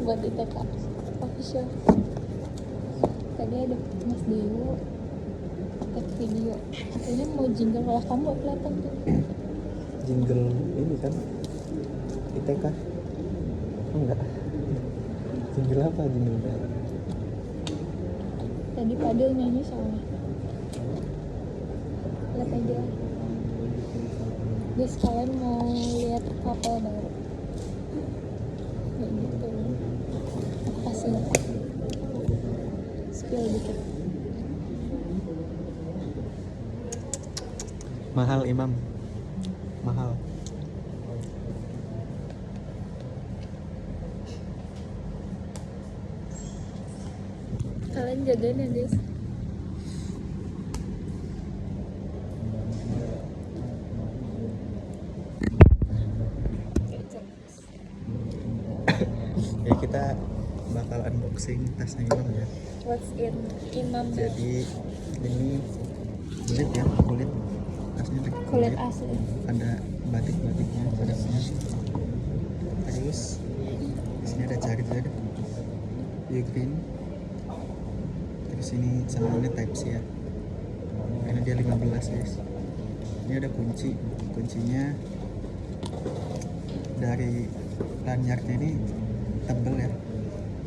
buat itu Kak official. Tadi ada Mas Dewo tag video katanya mau jingle lah kamu kelihatan tuh. Jingle ini kan ITK. Oh enggak. Jingle apa jingle? Tadi Padil nyanyi soalnya. Lihat aja. Guys, kalian mau lihat couple baru. Kayak gitu. Aku kasih spill dikit. Mahal Imam. Mahal. Kalian jagain ya guys. Ya kita bakal unboxing tasnya Imam ya. What's in Imam? Jadi ini kulit ya, kulit tasnya pakai Kulit asli. ada batik-batiknya batiknya. Terus di sini ada charger Ugreen. Terus ini sambungannya Type C ya. Karena dia 15 guys. Ini ada kunci, kuncinya dari lanyardnya ini tebel ya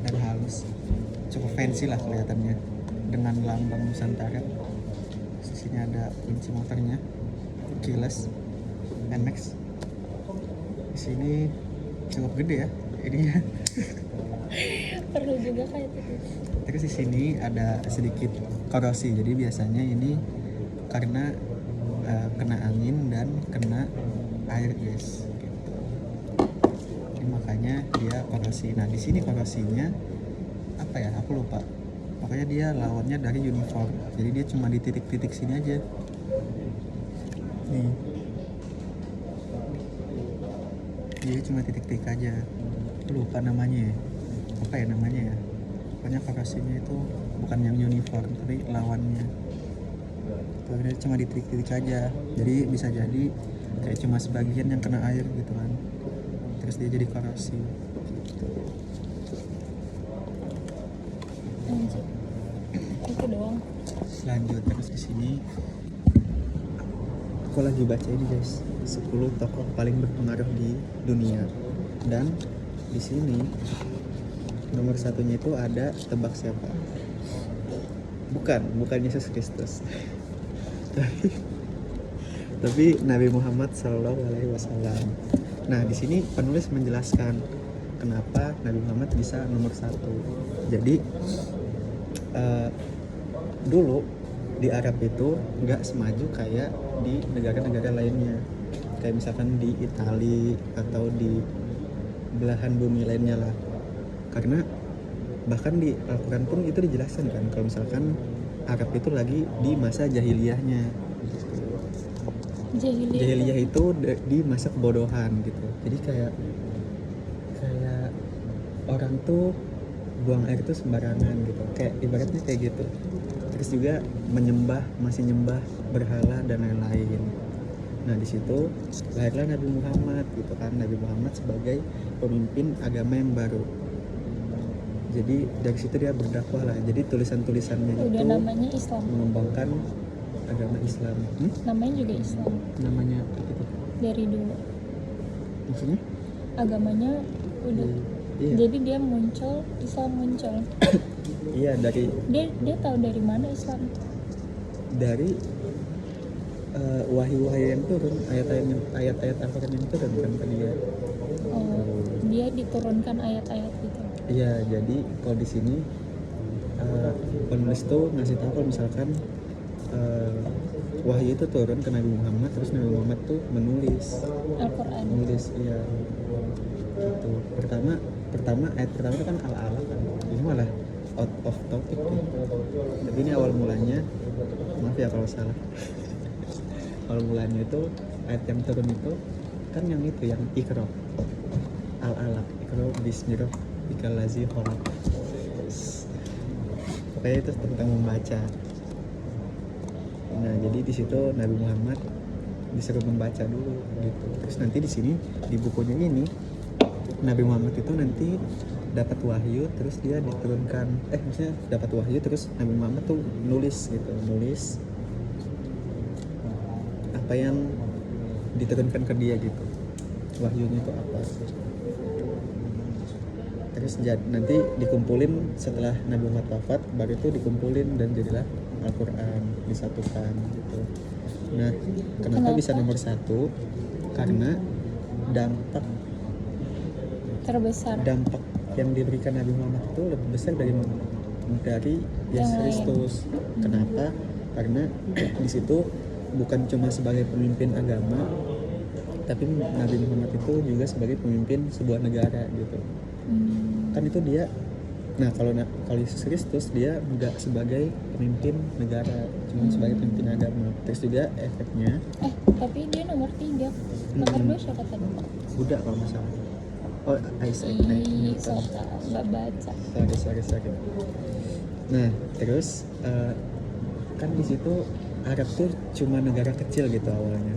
dan halus, cukup fancy lah kelihatannya dengan lambang Nusantara. Di sini ada kunci motornya, keyless, NMAX. Di sini cukup gede ya ininya. Perlu juga kayak itu. Terus di sini ada sedikit korosi. Jadi biasanya ini karena kena angin dan kena air guys. Gitu. Jadi makanya dia korosi. Nah di sini korosinya apa ya? Aku lupa. Pokoknya dia lawannya dari uniform. Jadi dia cuma di titik-titik sini aja. Nih. Jadi cuma titik-titik aja. Aku lupa namanya ya. Apa ya namanya ya? Pokoknya korosinya itu bukan yang uniform tapi lawannya. Tuh, cuma di titik-titik aja. Jadi bisa jadi kayak cuma sebagian yang kena air gitu kan. Terus dia jadi korosi. Anjir. Itu doang. Lanjut terus di sini. Aku lagi baca ini guys, 10 tokoh paling berpengaruh di dunia. Dan di sini nomor satunya itu ada, tebak siapa? Bukan Yesus Kristus. tapi Nabi Muhammad Shallallahu Alaihi Wasallam. Nah di sini penulis menjelaskan kenapa Nabi Muhammad bisa nomor satu. Jadi dulu di Arab itu nggak semaju kayak di negara-negara lainnya, kayak misalkan di Italia atau di belahan bumi lainnya lah. Karena bahkan di Al-Quran pun itu dijelaskan kan kalau misalkan Arab itu lagi di masa jahiliyahnya. Jahiliyah itu di masa kebodohan gitu. Jadi kayak orang tuh buang air itu sembarangan gitu. Kayak ibaratnya kayak gitu. Terus juga masih nyembah berhala dan lain-lain. Nah di situ lahirlah Nabi Muhammad gitu kan. Nabi Muhammad sebagai pemimpin agama yang baru. Jadi dari situ dia berdakwah lah. Jadi tulisan-tulisannya udah itu namanya Islam. mengembangkan agama Islam. Namanya juga Islam. Namanya gitu. Dari dulu. Maksudnya? Agamanya udah. Iya. Jadi dia muncul, Islam muncul. Iya dari. Dia tahu dari mana Islam? Dari wahyu-wahyu yang turun, ayat-ayat Al-Quran yang turun kan ke dia. Oh, dia diturunkan ayat-ayat gitu. Iya, jadi kalau di sini penulis tuh ngasih tahu kalau misalkan wahyu itu turun ke Nabi Muhammad, terus Nabi Muhammad tuh menulis Al-Quran. iya. Gitu. Pertama ayat pertama itu kan al-alaq kan. Ini malah out of topic nih. Tapi ini awal mulanya, maaf ya kalau salah. Awal mulanya itu ayat yang turun itu kan yang itu yang Iqra. Al-alaq, Iqra bismillahirrahmanirrahim. Pokoknya itu tentang membaca. Nah, jadi di situ Nabi Muhammad disuruh membaca dulu gitu. Terus nanti di sini di bukunya ini Nabi Muhammad itu nanti dapat wahyu terus dia diturunkan maksudnya dapat wahyu terus Nabi Muhammad tuh nulis apa yang diturunkan ke dia gitu, wahyunya itu apa. Terus nanti dikumpulin setelah Nabi Muhammad wafat, baru itu dikumpulin dan jadilah Al-Quran, disatukan gitu. Nah, kenapa bisa nomor 1? Karena dampak Terbesar. yang diberikan Nabi Muhammad itu lebih besar dari Yesus Kristus. Kenapa? Karena di situ bukan cuma sebagai pemimpin agama, tapi Nabi Muhammad itu juga sebagai pemimpin sebuah negara gitu. Kan itu dia. Nah, kalau Yesus Kristus dia nggak sebagai pemimpin negara, cuma sebagai pemimpin agama. Terus juga efeknya. Tapi dia nomor 3. Nomor 2 siapa tadi? Buddha kalau nggak salah. Oh, Isaac Newton. Nggak baca. Sorry. Nah, terus kan di situ Arab tuh cuma negara kecil gitu awalnya,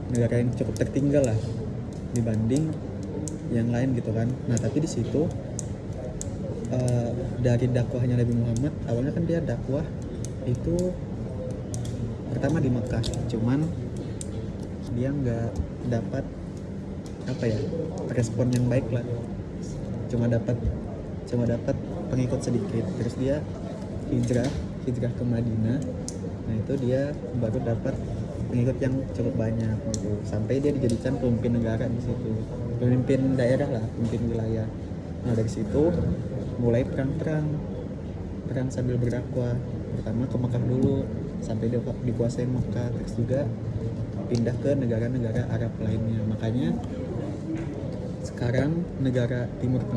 negara yang cukup tertinggal lah dibanding yang lain gitu kan. Nah, tapi di situ dari dakwahnya Nabi Muhammad, awalnya kan dia dakwah itu pertama di Mekah, cuman dia nggak dapat respon yang baik lah, cuma dapat pengikut sedikit. Terus dia hijrah ke Madinah. Nah, itu dia baru dapat pengikut yang cukup banyak gitu, sampai dia dijadikan pemimpin negara di situ, pemimpin daerah lah, pemimpin wilayah. Nah, dari situ mulai perang sambil berdakwah, pertama ke Mekah dulu sampai dia dikuasai Mekah, terus juga pindah ke negara-negara Arab lainnya. Makanya sekarang negara Timur Tengah